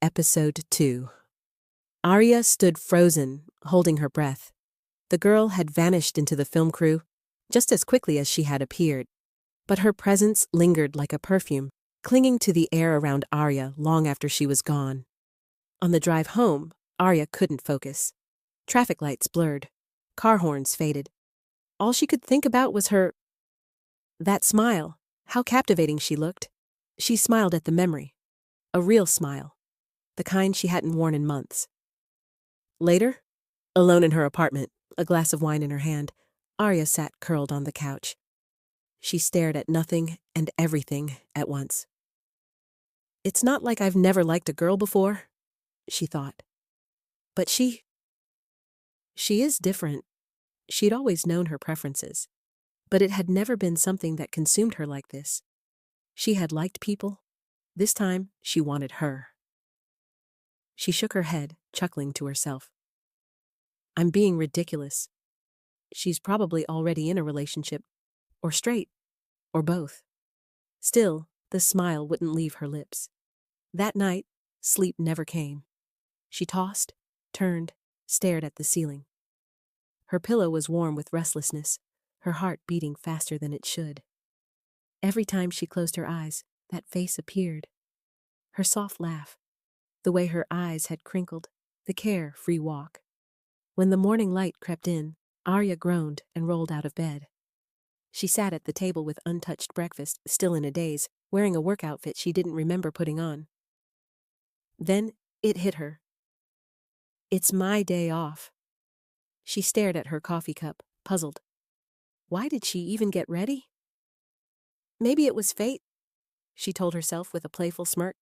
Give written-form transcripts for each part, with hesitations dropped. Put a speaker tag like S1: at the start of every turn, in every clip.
S1: Episode 2. Arya stood frozen, holding her breath. The girl had vanished into the film crew, just as quickly as she had appeared. But her presence lingered like a perfume, clinging to the air around Arya long after she was gone. On the drive home, Arya couldn't focus. Traffic lights blurred. Car horns faded. All she could think about was that smile. How captivating she looked. She smiled at the memory. A real smile. The kind she hadn't worn in months. Later, alone in her apartment, a glass of wine in her hand, Arya sat curled on the couch. She stared at nothing and everything at once. It's not like I've never liked a girl before, she thought. But she is different. She'd always known her preferences, but it had never been something that consumed her like this. She had liked people. This time, she wanted her. She shook her head, chuckling to herself. I'm being ridiculous. She's probably already in a relationship, or straight, or both. Still, the smile wouldn't leave her lips. That night, sleep never came. She tossed, turned, stared at the ceiling. Her pillow was warm with restlessness, her heart beating faster than it should. Every time she closed her eyes, that face appeared. Her soft laugh, the way her eyes had crinkled, the care-free walk. When the morning light crept in, Arya groaned and rolled out of bed. She sat at the table with untouched breakfast, still in a daze, wearing a work outfit she didn't remember putting on. Then it hit her. It's my day off. She stared at her coffee cup, puzzled. Why did she even get ready? Maybe it was fate, she told herself with a playful smirk.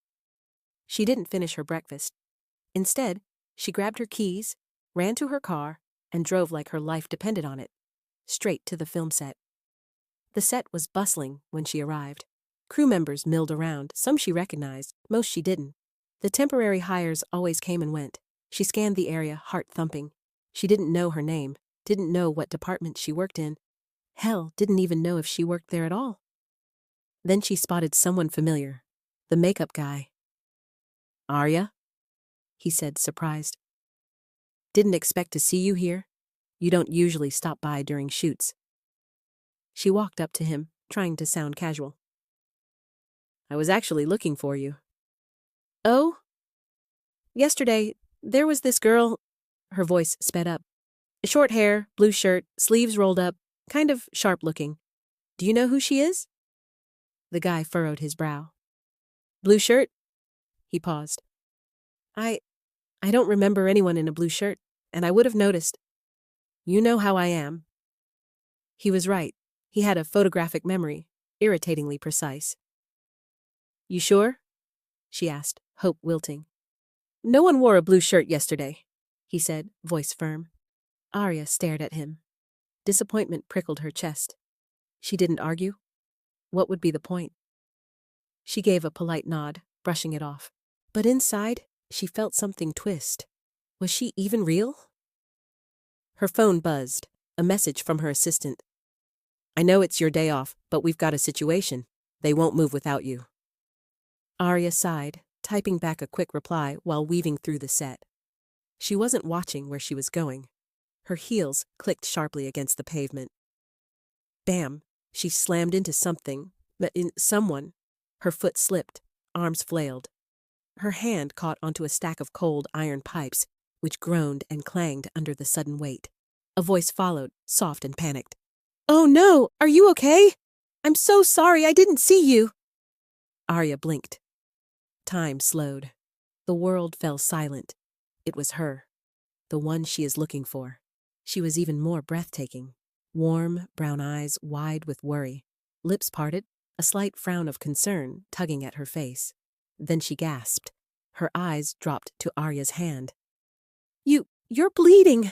S1: She didn't finish her breakfast. Instead, she grabbed her keys, ran to her car, and drove like her life depended on it, straight to the film set. The set was bustling when she arrived. Crew members milled around, some she recognized, most she didn't. The temporary hires always came and went. She scanned the area, heart thumping. She didn't know her name, didn't know what department she worked in. Hell, didn't even know if she worked there at all. Then she spotted someone familiar, the makeup guy. Arya? He said, surprised. Didn't expect to see you here. You don't usually stop by during shoots. She walked up to him, trying to sound casual. I was actually looking for you. Oh? Yesterday, there was this girl. Her voice sped up. Short hair, blue shirt, sleeves rolled up, kind of sharp-looking. Do you know who she is? The guy furrowed his brow. Blue shirt? He paused. I don't remember anyone in a blue shirt, and I would have noticed. You know how I am. He was right. He had a photographic memory, irritatingly precise. You sure? She asked, hope wilting. No one wore a blue shirt yesterday, he said, voice firm. Arya stared at him. Disappointment prickled her chest. She didn't argue. What would be the point? She gave a polite nod, brushing it off. But inside, she felt something twist. Was she even real? Her phone buzzed, a message from her assistant. I know it's your day off, but we've got a situation. They won't move without you. Arya sighed, typing back a quick reply while weaving through the set. She wasn't watching where she was going. Her heels clicked sharply against the pavement. Bam! She slammed into someone. Her foot slipped, arms flailed. Her hand caught onto a stack of cold iron pipes, which groaned and clanged under the sudden weight. A voice followed, soft and panicked. Oh no! Are you okay? I'm so sorry, I didn't see you! Arya blinked. Time slowed. The world fell silent. It was her, the one she is looking for. She was even more breathtaking. Warm, brown eyes wide with worry. Lips parted, a slight frown of concern tugging at her face. Then she gasped. Her eyes dropped to Arya's hand. You're bleeding!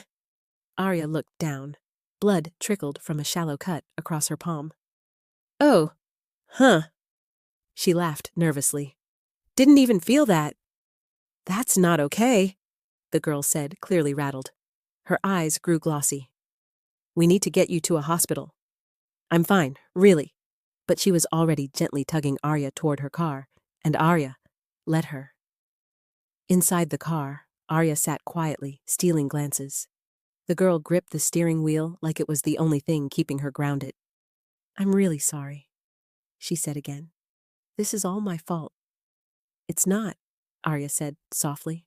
S1: Arya looked down. Blood trickled from a shallow cut across her palm. Oh, huh. She laughed nervously. Didn't even feel that. That's not okay, the girl said, clearly rattled. Her eyes grew glossy. We need to get you to a hospital. I'm fine, really. But she was already gently tugging Arya toward her car, and Arya let her. Inside the car, Arya sat quietly, stealing glances. The girl gripped the steering wheel like it was the only thing keeping her grounded. "I'm really sorry," she said again. "This is all my fault." "It's not," Arya said softly.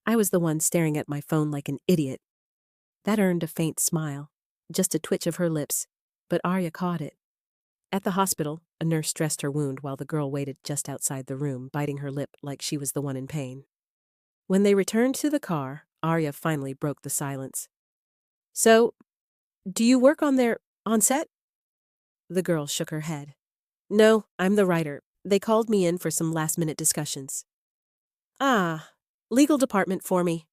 S1: "I was the one staring at my phone like an idiot." That earned a faint smile, just a twitch of her lips, but Arya caught it. At the hospital, a nurse dressed her wound while the girl waited just outside the room, biting her lip like she was the one in pain. When they returned to the car, Arya finally broke the silence. "So, do you work on set?" The girl shook her head. "No, I'm the writer. They called me in for some last-minute discussions." "Ah, legal department for me,"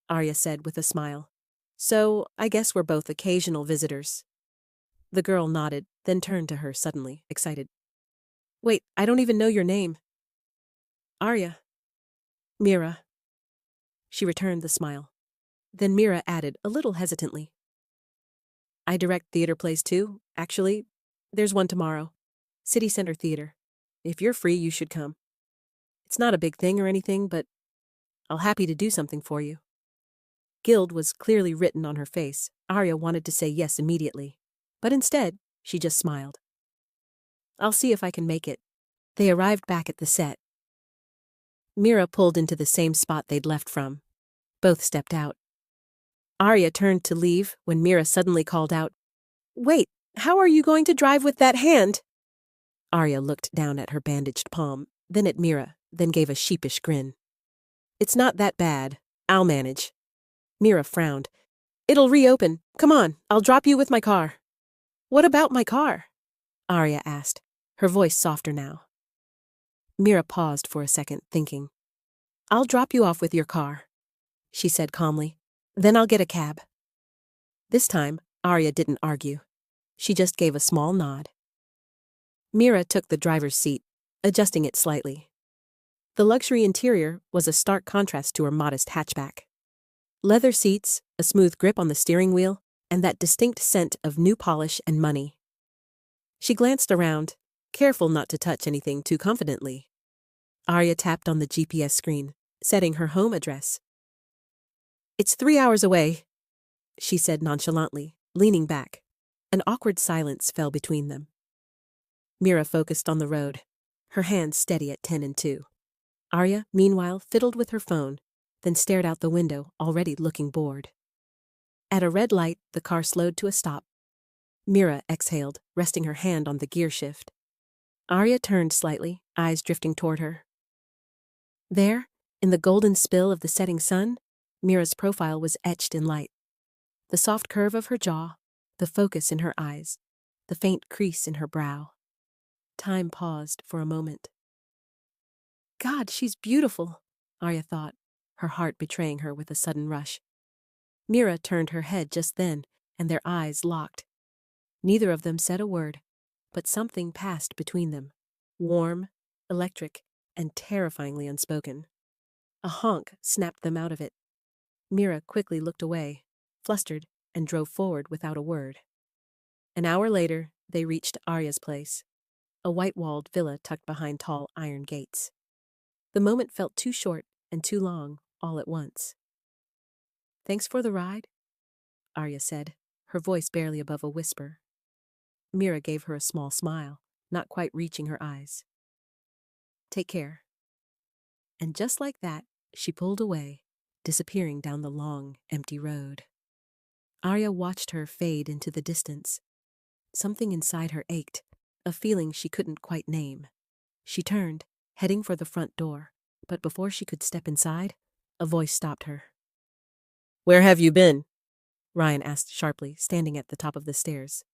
S1: Arya said with a smile. "So, I guess we're both occasional visitors." The girl nodded, then turned to her suddenly, excited. "Wait, I don't even know your name." "Arya." "Meerah." She returned the smile. Then Meerah added, a little hesitantly, "I direct theater plays too. Actually, there's one tomorrow. City Center Theater. If you're free, you should come. It's not a big thing or anything, but I'll happy to do something for you." Guilt was clearly written on her face. Arya wanted to say yes immediately, but instead, she just smiled. "I'll see if I can make it." They arrived back at the set. Meerah pulled into the same spot they'd left from. Both stepped out. Arya turned to leave when Meerah suddenly called out, "Wait, how are you going to drive with that hand?" Arya looked down at her bandaged palm, then at Meerah, then gave a sheepish grin. "It's not that bad. I'll manage." Meerah frowned. "It'll reopen. Come on, I'll drop you with my car." "What about my car?" Arya asked, her voice softer now. Meerah paused for a second, thinking. "I'll drop you off with your car," she said calmly. "Then I'll get a cab." This time, Arya didn't argue. She just gave a small nod. Meerah took the driver's seat, adjusting it slightly. The luxury interior was a stark contrast to her modest hatchback. Leather seats, a smooth grip on the steering wheel, and that distinct scent of new polish and money. She glanced around, careful not to touch anything too confidently. Arya tapped on the GPS screen, setting her home address. "It's 3 hours away," she said nonchalantly, leaning back. An awkward silence fell between them. Meerah focused on the road, her hands steady at 10 and 2. Arya, meanwhile, fiddled with her phone, then stared out the window, already looking bored. At a red light, the car slowed to a stop. Meerah exhaled, resting her hand on the gear shift. Arya turned slightly, eyes drifting toward her. There, in the golden spill of the setting sun, Meerah's profile was etched in light. The soft curve of her jaw, the focus in her eyes, the faint crease in her brow. Time paused for a moment. "God, she's beautiful," Arya thought, her heart betraying her with a sudden rush. Meerah turned her head just then, and their eyes locked. Neither of them said a word, but something passed between them, warm, electric, and terrifyingly unspoken. A honk snapped them out of it. Meerah quickly looked away, flustered, and drove forward without a word. An hour later, they reached Arya's place, a white-walled villa tucked behind tall iron gates. The moment felt too short and too long, all at once. "Thanks for the ride," Arya said, her voice barely above a whisper. Meerah gave her a small smile, not quite reaching her eyes. "Take care." And just like that, she pulled away, disappearing down the long, empty road. Arya watched her fade into the distance. Something inside her ached, a feeling she couldn't quite name. She turned, heading for the front door, but before she could step inside, a voice stopped her. "Where have you been?" Ryan asked sharply, standing at the top of the stairs.